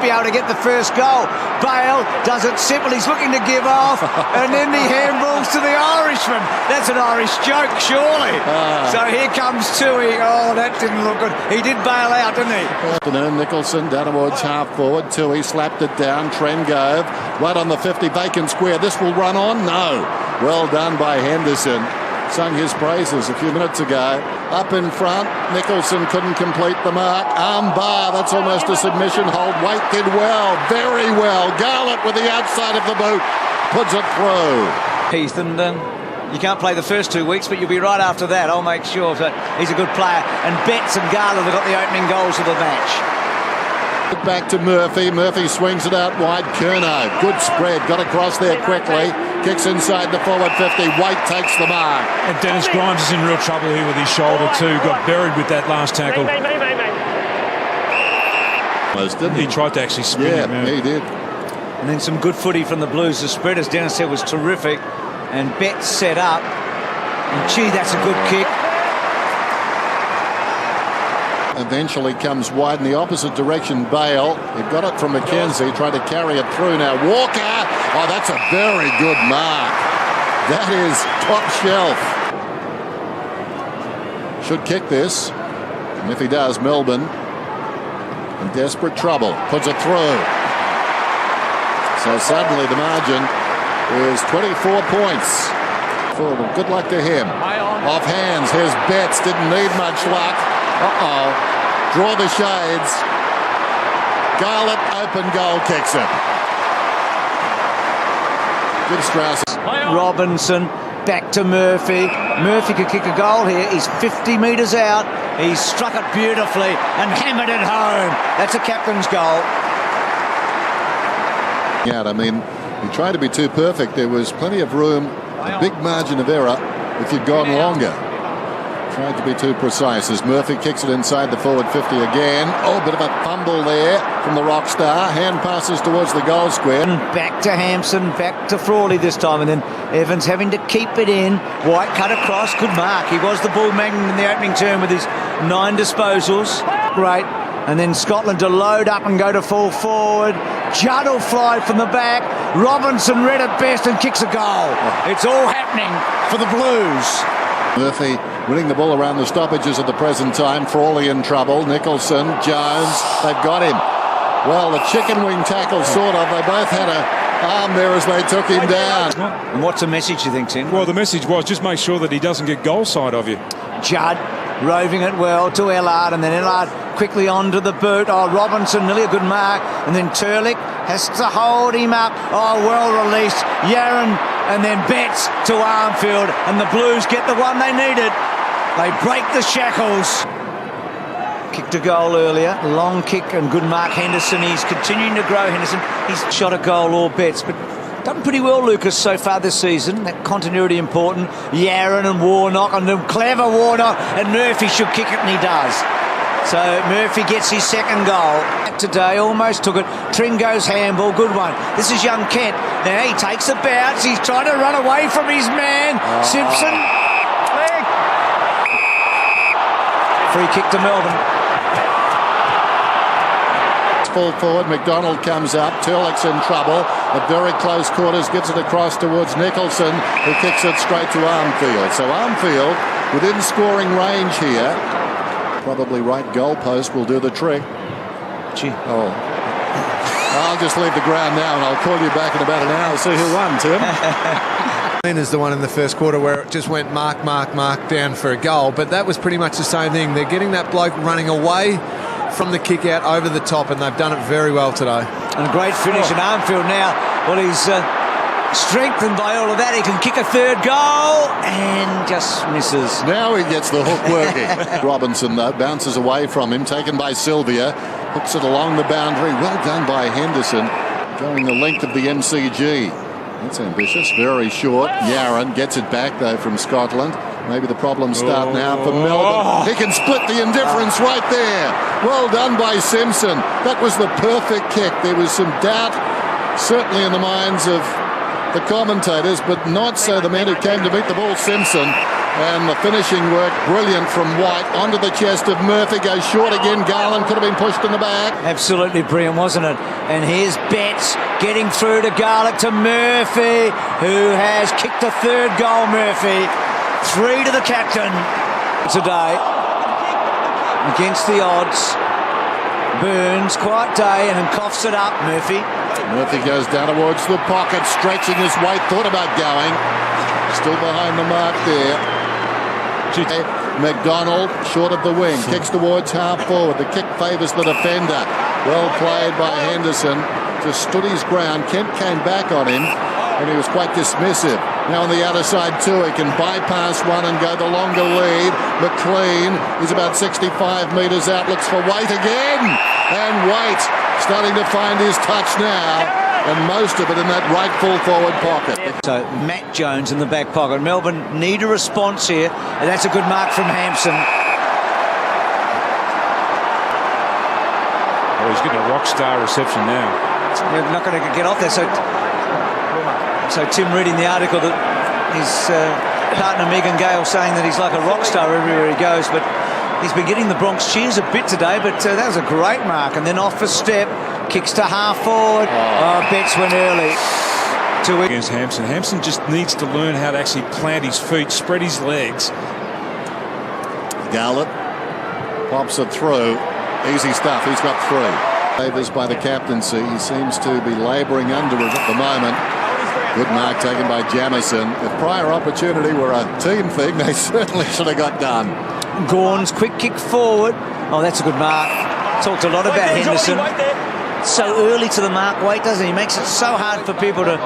be able to get the first goal. Bale does it simple. He's looking to give off, and then the handballs to the Irishman. That's an Irish joke, surely. So here comes Tui. Oh, that didn't look good. He did bail out, didn't he? Afternoon, Nicholson down towards half forward. Tui slapped it down. Trengove right on the 50 vacant square. This will run on? No. Well done by Henderson. Sung his praises a few minutes ago. Up in front, Nicholson couldn't complete the mark. Armbar, that's almost a submission hold. Waite did well, very well. Garlett with the outside of the boot, puts it through. Heath, and you can't play the first 2 weeks, but you'll be right after that. I'll make sure that he's a good player. And Betts and Garlett have got the opening goals of the match. Back to Murphy. Murphy swings it out wide. Curnow, good spread, got across there quickly. Kicks inside the forward 50. Waite takes the mark. And Dennis Grimes is in real trouble here with his shoulder too. Got buried with that last tackle. He tried to actually spin him. Yeah, he did. And then some good footy from the Blues. The spread, as Dennis said, was terrific. And Betts set up. And gee, that's a good kick. Eventually comes wide in the opposite direction. Bale, he got it from McKenzie, tried to carry it through. Now Walker, oh, that's a very good mark. That is top shelf. Should kick this, and if he does, Melbourne in desperate trouble. Puts it through. So suddenly the margin is 24 points. Good luck to him. Off hands, here's Betts, didn't need much luck. Draw the shades. Garlett, open goal, kicks it. Good Strauss. Robinson, back to Murphy. Murphy could kick a goal here. He's 50 metres out. He's struck it beautifully and hammered it home. That's a captain's goal. Yeah, I mean, he tried to be too perfect. There was plenty of room, a big margin of error if you'd gone longer. Tried to be too precise as Murphy kicks it inside the forward 50 again. Oh, bit of a fumble there from the rock star. Hand passes towards the goal square. Back to Hampson, back to Frawley this time, and then Evans having to keep it in. White cut across, good mark. He was the ball magnet in the opening term with his 9 disposals. Great. And then Scotland to load up and go to full forward. Judd will fly from the back. Robinson read it best and kicks a goal. It's all happening for the Blues. Murphy winning the ball around the stoppages at the present time. Frawley in trouble. Nicholson, Jones, they've got him. Well, the chicken wing tackle, sort of. They both had a arm there as they took him down. And what's the message, you think, Tim? Well, the message was just make sure that he doesn't get goal side of you. Judd roving it well to Ellard, and then Ellard quickly onto the boot. Oh, Robinson, nearly a good mark. And then Turlick has to hold him up. Oh, well released. Yaron, and then Betts to Armfield, and the Blues get the one they needed. They break the shackles. Kicked a goal earlier, long kick and good mark. Henderson, he's continuing to grow. Henderson, he's shot a goal or Betts, but done pretty well, Lucas, so far this season. That continuity important. Yaron and Warnock, and then clever Warnock, and Murphy should kick it, and he does. So Murphy gets his second goal. Today almost took it. Tringo's handball, good one. This is young Kent. Now he takes a bounce. He's trying to run away from his man. Simpson. Free kick to Melbourne. Full forward, McDonald comes up. Turlick's in trouble. At very close quarters, gives it across towards Nicholson, who kicks it straight to Armfield. So Armfield within scoring range here. Probably right goalpost will do the trick. Gee. Oh. I'll just leave the ground now and I'll call you back in about an hour to see who won, Tim. Is the one in the first quarter where it just went mark down for a goal, but that was pretty much the same thing. They're getting that bloke running away from the kick out over the top, and they've done it very well today. And a great finish in Armfield now. Well, he's strengthened by all of that. He can kick a third goal and just misses. Now he gets the hook working. Robinson, though, bounces away from him, taken by Sylvia, hooks it along the boundary. Well done by Henderson, going the length of the MCG. That's ambitious, very short. Yaron gets it back, though, from Scotland. Maybe the problems start now for Melbourne. He can split the indifference right there. Well done by Simpson. That was the perfect kick. There was some doubt, certainly in the minds of the commentators, but not so the men who came to meet the ball, Simpson. And the finishing work, brilliant from White, onto the chest of Murphy, goes short again. Garland could have been pushed in the back. Absolutely brilliant, wasn't it? And here's Betts getting through to Garlick to Murphy, who has kicked the third goal. Murphy, 3 to the captain today. Against the odds. Burns, quiet day, and then coughs it up. Murphy goes down towards the pocket, stretching his weight, thought about going. Still behind the mark there. McDonald, short of the wing, kicks towards half forward. The kick favours the defender. Well played by Henderson. Just stood his ground. Kent came back on him, and he was quite dismissive. Now on the outer side too, he can bypass one and go the longer lead. McLean is about 65 metres out, looks for Waite again. And Waite starting to find his touch now, and most of it in that right full forward pocket. So Matt Jones in the back pocket. Melbourne need a response here, and that's a good mark from Hampson. Oh, he's getting a rock star reception now. They're not going to get off there. So Tim reading the article that his partner Megan Gale saying that he's like a rock star everywhere he goes, but he's been getting the Bronx cheers a bit today, but that was a great mark. And then off a step, kicks to half forward. Betts went early. Against Hampson. Hampson just needs to learn how to actually plant his feet, spread his legs. Garlick pops it through. Easy stuff. He's got 3. Favours by the captaincy. He seems to be labouring under it at the moment. Good mark taken by Jamison. If prior opportunity were a team thing, they certainly should have got done. Gawns, quick kick forward. Oh, that's a good mark. Talked a lot about Henderson. So early to the mark, Waite, doesn't he? He makes it so hard for people to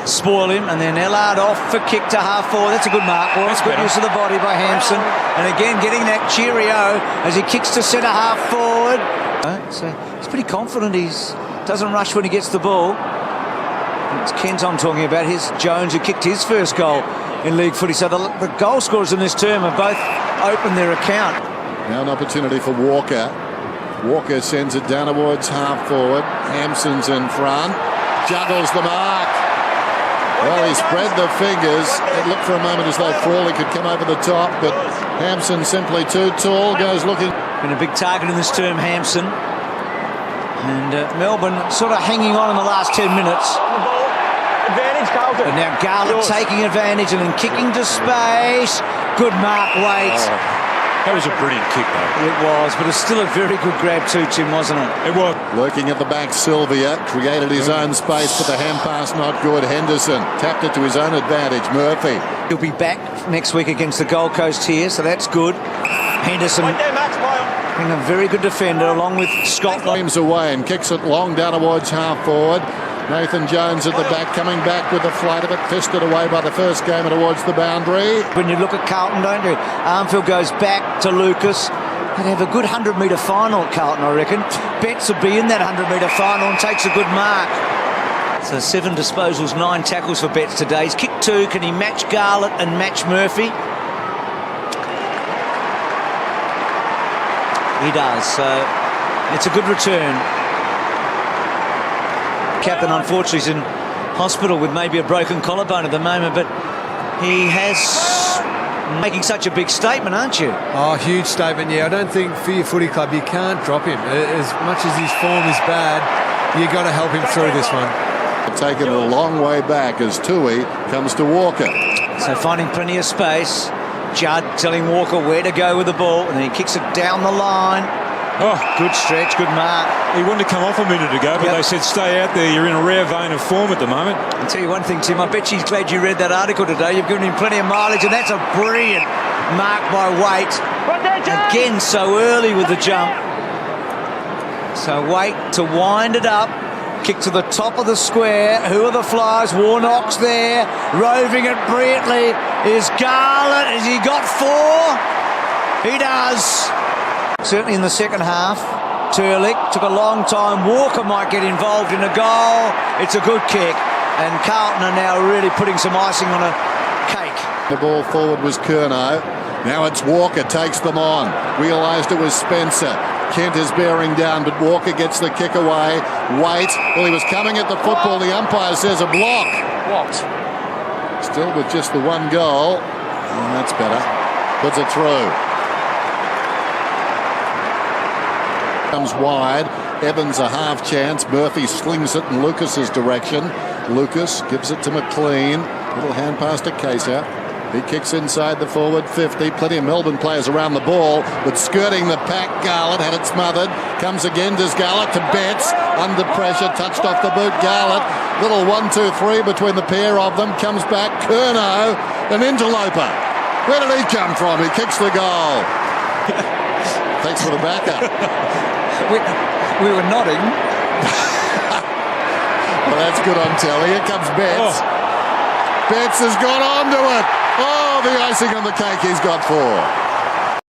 spoil him. And then Ellard off for kick to half forward. That's a good mark. Well, that's good use of the body by Hampson. And again, getting that cheerio as he kicks to centre half forward. So he's pretty confident. He doesn't rush when he gets the ball. It's Kent I'm talking about. Here's Jones, who kicked his first goal in league footy. So the goal scorers in this term have both opened their account. Now an opportunity for Walker. Walker sends it down towards half forward. Hampson's in front. Juggles the mark. Well, he spread the fingers. It looked for a moment as though Frawley could come over the top, but Hampson simply too tall. Goes looking. Been a big target in this term, Hampson. And Melbourne sort of hanging on in the last 10 minutes. Advantage, Carlton. But now Garlick taking advantage and then kicking to space. Good mark, Waite. That was a brilliant kick, though. It was, but it's still a very good grab too, Tim, wasn't it? It was. Lurking at the back, Sylvia created his own space, but the hand pass not good. Henderson tapped it to his own advantage. Murphy. He'll be back next week against the Gold Coast here, so that's good. Henderson being a very good defender along with Scott. Flames away and kicks it long down towards half forward. Nathan Jones at the back, coming back with the flight of it, fisted away by the first gamer towards the boundary. When you look at Carlton, don't you? Armfield goes back to Lucas. They'd have a good 100-metre final at Carlton, I reckon. Betts would be in that 100-metre final and takes a good mark. So 7 disposals, 9 tackles for Betts today. He's kicked 2. Can he match Garlick and match Murphy? He does. So it's a good return. Captain, unfortunately, is in hospital with maybe a broken collarbone at the moment, but he has making such a big statement, aren't you? Oh, huge statement, yeah. I don't think for your footy club you can't drop him. As much as his form is bad, you've got to help him through this one. Taken a long way back as Tui comes to Walker. So finding plenty of space. Judd telling Walker where to go with the ball, and then he kicks it down the line. Oh, good stretch, good mark. He wanted to come off a minute ago, but they said stay out there. You're in a rare vein of form at the moment. I'll tell you one thing, Tim. I bet she's glad you read that article today. You've given him plenty of mileage, and that's a brilliant mark by Waite. Again, so early with the jump. So Waite to wind it up. Kick to the top of the square. Who are the Flyers? Warnock's there. Roving it brilliantly is Garlick. Has he got 4? He does. Certainly in the second half. Turlick took a long time. Walker might get involved in a goal. It's a good kick. And Carlton are now really putting some icing on a cake. The ball forward was Curnow. Now it's Walker, takes them on. Realised it was Spencer. Kent is bearing down, but Walker gets the kick away. Waite, well, he was coming at the football. The umpire says a block. Blocked. Still with just the 1 goal. And that's better. Puts it through. Comes wide. Evans a half chance. Murphy slings it in Lucas's direction. Lucas gives it to McLean. Little hand pass to Casey. He kicks inside the forward 50. Plenty of Melbourne players around the ball, but skirting the pack. Garlett had it smothered. Comes again. Does Garlett to Betts. Under pressure. Touched off the boot. Garlett. Little 1-2-3 between the pair of them. Comes back. Curnow. An interloper. Where did he come from? He kicks the goal. Thanks for the backup. We were nodding. Well, that's good on telly. Here comes Betts. Betts has got onto it. Oh, the icing on the cake he's got 4.